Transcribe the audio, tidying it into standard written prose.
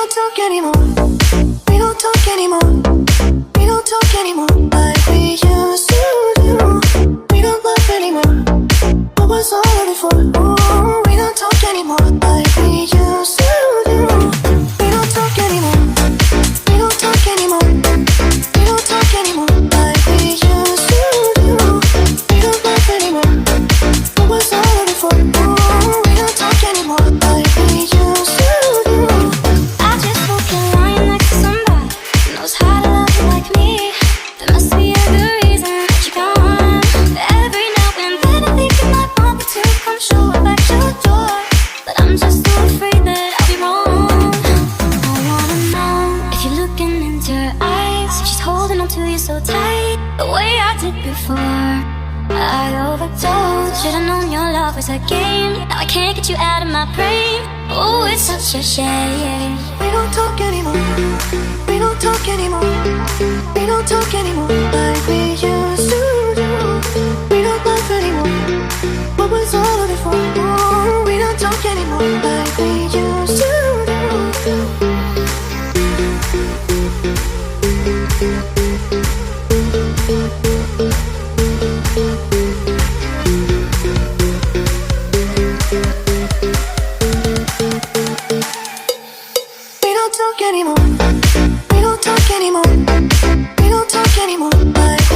don't talk anymore. We don't talk anymore. We don't talk anymore like we used to do. We don't laugh anymore. What was all of it for? Ooh, we don't talk anymore like we used to do. We don't talk anymore. We don't talk anymore. We don't talk anymore like we used to do. We don't laugh anymore. What was all of it for? Ooh, we don't talk anymore like we used to do. I just hope you're lying next to somebody who knows how to love you like me. There must be a good reason that you're gone. Every now and then I think you might want me to come show up at your door, but I'm just so afraid that I'll be wrong. I wanna know if you're looking into her eyes, if she's holding on to you so tight, the way I did before. I overdosed. Should've known your love was a game. Now I can't get you out of my brain. Oh, it's such a shame. We don't talk anymore. We don't talk anymore. We don't talk anymore like we used to do. We don't laugh anymore. What was all of it for? Ooh, we don't talk anymore like we used to do. We don't talk anymore. We don't talk anymore. We don't talk anymore like